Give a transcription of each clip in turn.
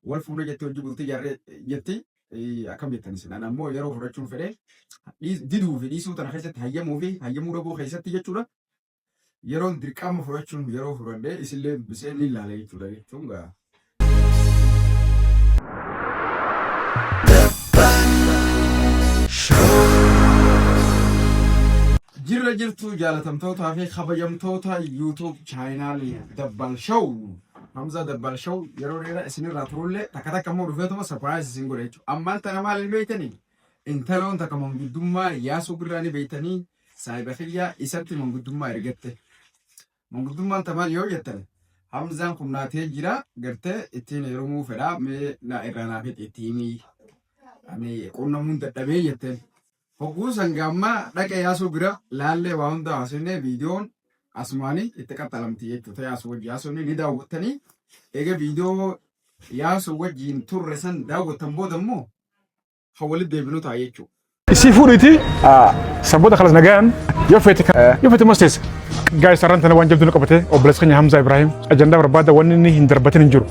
والفورة جت وجب قلت جتي أكمل التنسين أنا مو يروح فرشون فري ديدو في ديسو تنا خيسة هيجمو في هيجمو ربو خيسة تيجي تشولا يرون دركام فرشون يروح فرندة إسلام بسين لله عليه تشولا تونغا جرتو جالتم توتا في خبجم توتا يوتيوب channel دبل شو حمزة دبل شو يروريرا اسمي راترولة تكاتا كمو رفيتو سرپرايز سينغوريتو أمال تنمال البيتني انتلون تكا من قدوما ياسو قراني بيتني سايبخيا إساتي من قدوما إرغتة من قدوما تمال يو يتل حمزة كمناتي جرا غرتة اتين يرومو فدا مي نا إرانا فيت اتيمي أمي قلنا من تتبه يتل Fokusan gamma dhaqee yaasuu bira laallee waa hunda haasofnee viidiyoon asumaanii itti qaxxalamti jechuudha. Yaasuu wajjin haasofnee ni daawwattanii egaa viidiyoo yaasuu wajjin turre san daawwattan booda immoo kan walitti deebinu ta'a jechuudha. Isii fuudhiiti saboota kalas nagaan yoo feete mosteessa. Gaa'is sararaan waan jabduu qabate obboleessa keenya Hamza Ibrahim ajandaa barbaada wanni inni hin darbatin hin jiru.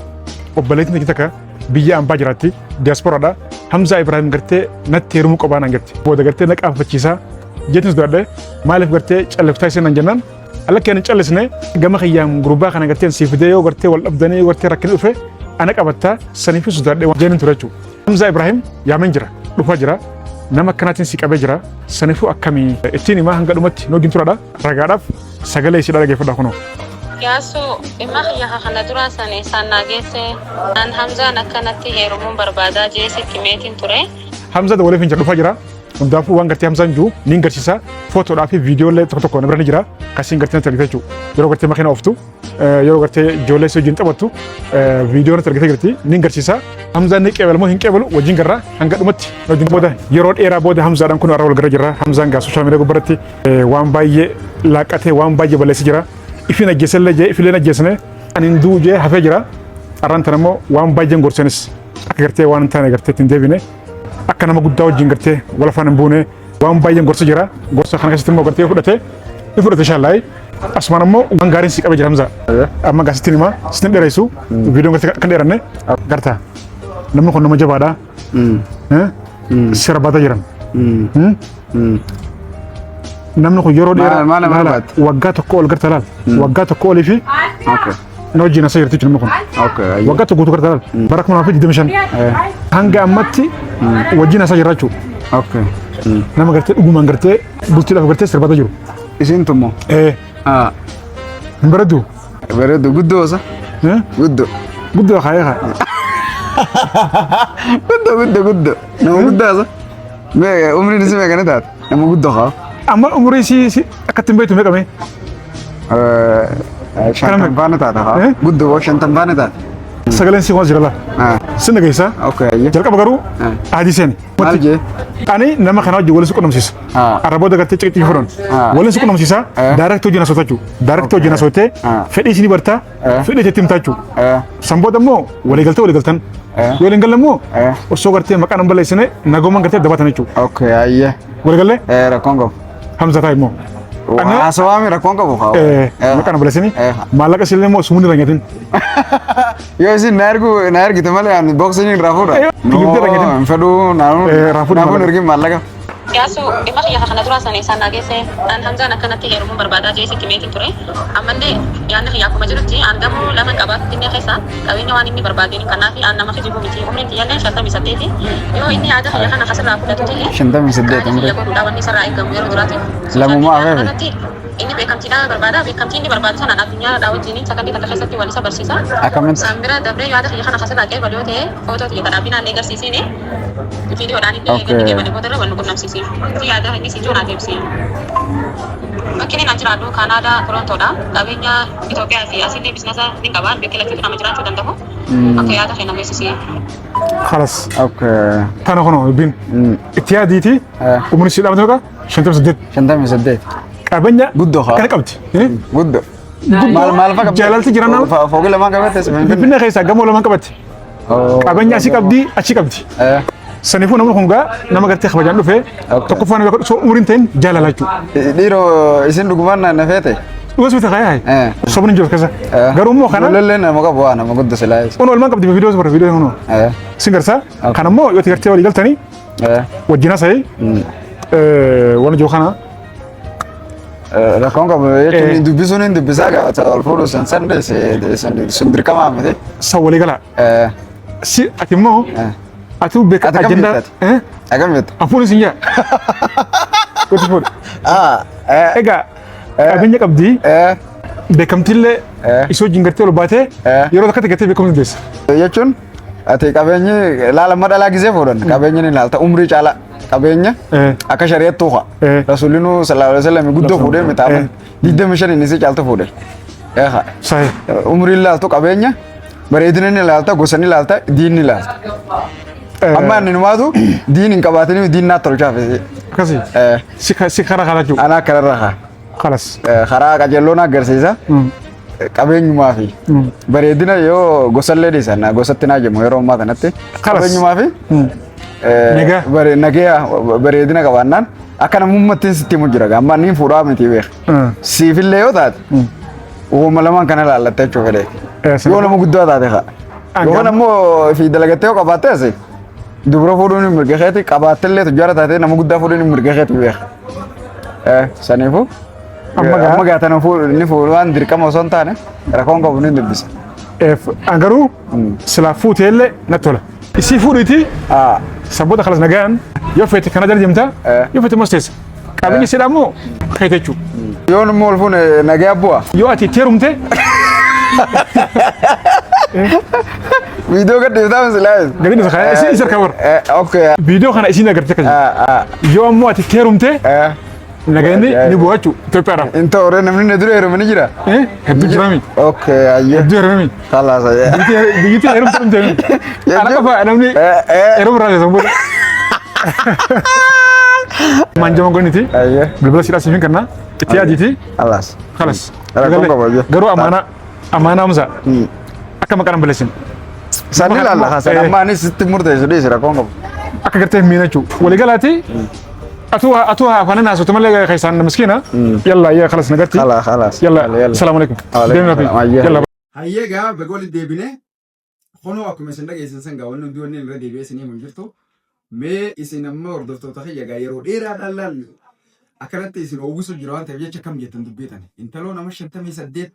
Obboleettiin tokko takka biyya ambaa jiraatti diasporaadha. Hamza Ibrahim gartee natti heerumuu qabaan gartee booda gartee na qaaffachiisaa jechuunis duraadhe maaliif gartee calliftaa iseen nan jennaan alakki ani callisne gama kiyyaan gurbaa kana gartee siif fidee yoo gartee wal dhabdanii yoo gartee rakkina dhufe ana qabattaa saniifis duraadhe waan jeenin ture jechuudha. Hamza Ibrahim yaameen jira dhufaa jira nama akkanaatiin si qabee jira saniifuu akkamii ittiin himaa hanga dhumatti noogin turaadha ragaadhaaf sagalee isii dhaggeeffadhaa kunoo. Yaasu imma ya kana dura sane sannageesse an Hamza nakkanatti heerumuun barbaadaa jeesitti meetiin ture. Hamza waliif hin dhufa jira. Hundaafuu waan gartee Hamzaan jiru ni garsiisa. Footoodhaa fi viidiyoolee tokko nama ni jira. Kasiin gartee natti argite jechuudha. Yeroo gartee makiina ooftu yeroo gartee ijoollee si wajjin taphattu viidiyoo natti argite jirti ni garsiisa. Hamzaan ni qeebalu moo hin qeebalu wajjin garraa hanga dhumatti wajjin booda yeroo dheeraa booda Hamzaadhaan kun arraa wal gara jira. Hamzaan gaa sooshaal miidiyaa gubbaratti waan baay'ee laaqatee waan baay'ee balleessi jira. Ifin ajjeessallee jee ifileen ajjeesne ani hinduu jee hafee jira arraan tan immoo waan baay'een gorsanis akka gartee waan hin taane gartee ittiin deebine akka nama guddaa wajjin gartee wal afaan hin buune waan baay'een gorsa jira gorsa kana keessatti immoo gartee fudhate shaallaayi asumaan immoo waan gaariin si qabee jira Hamza amma gaasittiin himaa sitin dheeressu viidiyoon gartee kan dheeranne gartaa namni kun nama jabaadha sirbaata jiran. Namni kun yeroo dheeraa waggaa tokko ol garta laal waggaa tokko olii fi na wajjin asa jirti namni kun waggaa tokko guutuu garta laal bara 2025 hanga ammatti wajjin asa jirra jechuudha. Nama gartee dhugumaan gartee bultiidhaaf gartee sirbaata jiru. Isin tummoo? Hin bareedu? Bareedu guddoosa? Guddoo haa. Guddoo. Nama guddaasa? Umriin isi meeqani taate? Nama guddoo haa? Amma umurii si akkatiin beektu meeqame? Shantan baana taata haa? Guddoo shantan baana taata. Sagaleen si waan jirala. Sinna geessa. Jalqaba garuu adii seeni. Maal jee? Ani nama kana wajjin waliin si qunnamsiisa. Arraboota gartee ciqitii furan. Waliin si qunnamsiisa. Daaraktii hojii nasoota jechuudha. Daaraktii hojii nasootee fedhii isinii bartaa fedhii itti himtaa jechuudha. Sanboota immoo waliigaltan. Yoo waliin galle immoo osoo gartee maqaan hin balleessine nagooman gartee dabatan jechuudha. Waliigalle? Rakkoon qabu. Hamza ta'i immoo. Haasawaa rakkoon qabu haa. Maqaan balleessini maallaqa isin immoo sumuun irra nyatin. Yoo isin na ergite malee ani boksanii irraa fuudha. Hin fedhuu naafuun ergin maallaqa. Yaasu imma kana dura sane sannageesse an Hamzaan akkanatti heerumuun barbaadaa jeesitti meetiin ture. Ammallee yaadni xiyyaa kuma jirutti an gamoo lama qabaatu dinne keessa qabeenya waan inni barbaadeen kanaaf an nama kijibu miti umriin xiyyaallee 58 yoo inni yaada xiyyaa kana asirraa fudhatu ta'e 58 umrii godhuudha wanni sarraa eegamu yeroo duraati. Lammummaa afeefe. Inni beekamtiidhaa barbaada beekamtii inni barbaadu sanaan addunyaa wajjin sakandii takka keessatti wal isa barsiisa. Akkamitti? Sambira dabree yaada xiyyaa kana asirraa qeebalu yoo ta'e footoo xiyya kanaafin agarsiisine viidiyoodhaan illee eeganii deemanii boodarra wal qunnamsiise. Yaada inni si joonaa deebisee. Bakki inni jiraatu Kaanaadaa Torontoodha. Qabeenya Itoophiyaa fi asillee biizinasa ni qabaan bakki lafti nama jiraachuu danda'u. Akka yaada kenna beeksisee. Khalas. Tana kono bin itti yaadiiti umri si dhaabatu ka 58. Qabeenya guddoo haa. Kana qabdi. Guddoo. Maal fa'a qabdi? Jaalalti jiran fooqii lamaan qabatte. Finfinnee keessa gamoo lamaan qabatti. Qabeenya asii qabdi achi qabdi. Saniifuu namni kun gaa nama gartee kabajaan dhufee tokkoffaan umriin ta'in jaalala jechuudha. Dhiiroo isin dhugumaan na feete? Dhugas bita kaya. Sobni jiru kasa. Garuu immoo kana. Ijoolleen nama qabu waa nama guddaa silaayis. Kun olmaan qabdi viidiyoo bara viidiyoo hunu. Singarsa. Kana immoo yoo tigartee walii galtanii. Wajjina sa'i. Waan jiru kana. Rakkoon qabu jechuun dubbisuun hin dubbisaa gaafata ol fuudhu sun dirqamaa miti. Sa walii gala. Si ati immoo. Ati beeka ajandaa. Agam beektu. Afuun isin jaa. Kuti fuudhu. Egaa. Qabeenya qabdi. Beekamtillee isoo jingartee ol baatee yeroo takkatti gattee beekamtu deessa. Jechuun ati qabeenyi laala madalaa gisee fuudhan qabeenyi ni laalta umrii caala qabeenya akka shari'attuu haa. Rasuulinu sallallahu alaihi wasallam guddoo fuudhee mitaama 25 inni si caalta fuudhe. Sahi. Umrii laaltu qabeenya bareedina ni laalta gosa ni laalta diin ni laalta. Amma inni numaatu diin hin qabaatanii diin naa tolchaaf. Akkasii. Si karaa karaa jiru. Anaa kanarra haa. Kalas. Karaa qajeelloon agarsiisa. Qabeenyumaa fi bareedina yoo gosallee dhiisan gosatti naa jennu yeroo ammaa kanatti qabeenyumaa fi nagaa bareedina qabaannaan akka namummaatti sitti himu jira amma niin fuudhaa miti beek siifillee yoo taate uumama lamaan kana laallattee jechuuf fedhe yoo nama guddaa taate haa yoo nammoo fi dalagattee yoo qabaatte dubara fuudhuun mirga keeti qabaattellee tujjaara taate nama guddaa fuudhuun mirga keeti beek saniifuu. Amma gaatana ni fuudhaan dirqama osoo hin taane rakkoon qabu ni dubbisa. Garuu silaa fuuteellee natti tola. Isii fuudhiiti saboota kalas nagaan yoo feete kana jala deemtaa yoo feete mos teessa. Qabeenyi sidhaa immoo keete jechuudha. Yoo immoo ol fuune nagaa bu'a. Yoo ati itti heerumte. Viidiyoo gad deemtaa misilaa. Gadi deemtaa kana isin harkaa warra. Viidiyoo kana isin agartee akkasuma. Yoo ammoo ati itti heerumte. Nagani ni buachu Itoophiyaadhaaf. Inta horee namni na dura heerumanii jira. Hedduu jirami. Okay ayyee. Hedduu heerumanii. Khalaas ayyee. Biyyatti heerumte. Ana qofa namni heerum irraa leesan booda. Manjama goniti. Ayyee. Bilbila sidhaa siifin kanna. Itti yaaditi. Khalaas. Khalas. Garuu amaana amsa. Akka maqaan baleessin. Sani laalla hasan amma anis sitti murteessu dhiisi rakkoon qabu. Akka gartee miina jechuudha. Waliigalaati. أتوها فانا ناس وتملي خيسان مسكينة يلا يا خلاص نقرتي خلاص يلا السلام عليكم يلا هيا بقول الدبنة خلوا أكو مثلا جاي سنسن قاولنا دوني الردي بيسني من جرتو ما يسنا ما ردفتو تخيل جاي يرو إيرا دلال أكلت يسنا أوبسو جيران تبيه كم جتن دبيتني أنت لو نمشي أنت ميسديت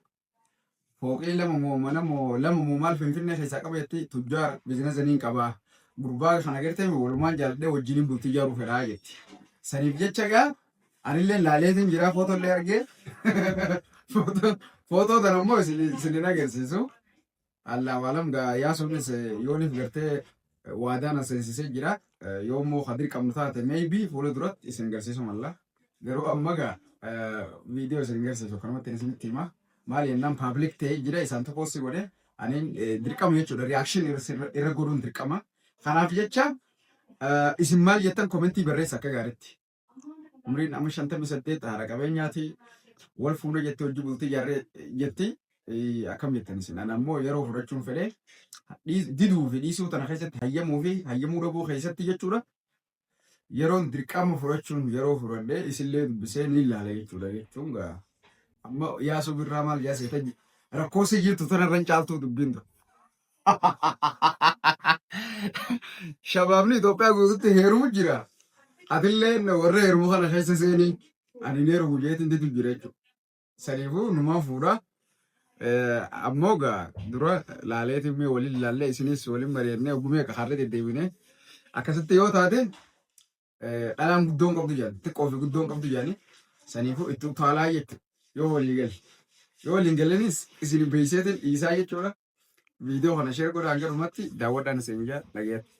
فوق إلا لما مال فين خيساك بيتي تجار بزنس زنين كبا بربار خنا قرتي ولما جالده وجيني بتجارو في راجت Saniif jecha gaa anillee laaleetiin jira footollee argee footoo tan ammoo isin agarsiisu allah waalam gaa yaasuunis yooniif gartee waadaan aseensisee jira yoo immoo hadir qabnu taate maybe fuula duratti isin agarsiisu malla garuu amma gaa viidiyoo isin agarsiisu kanumatti isinitti hima maal jennaan paabliik ta'ee jira isaan tokkos godhe aniin dirqama jechuudha reakshin irra godhuun dirqama kanaaf jecha isin maal jettan komentii barreessa akka gaariitti. Umriin amma 58 haadha qabeenyaati wal fuudha jettee hojii bultii jarree jetti akkam jettan isin ana ammoo yeroo fudhachuun fedhe diduu fi dhiisuu tana keessatti hayyamuu fi hayyamuu dhabuu keessatti jechuudha. Yeroon dirqama fudhachuun yeroo fudhadhee isillee dubbisee ni ilaala jechuudha jechuun gaa amma yaasuu birraa maal yaasee rakkoo si jirtu tanarran caaltuu dubbiin ture. Shabaabni Itoophiyaa guutuutti heerumu jira. Atillee warra heerumu kana keessa seenii ani heerumu jeetiin ditu jira jechuudha. Saniifuu numaa fuudha. Ammoo gaa dura laaleetiin mee waliin ilaallee isinis waliin bareednee ogumee akka harree deddeebinee akkasitti yoo taate dhalaan guddoon qabdu jedhan xiqqoo fi guddoon qabdu jedhani saniifuu itti utaalaa jechuudha yoo walii galle. Yoo waliin galanis isin beeyseetiin dhiisaa jechuudha. Viidiyoo kana sheer godhaan garumatti daawwadhaan isin ijaa dhageessa.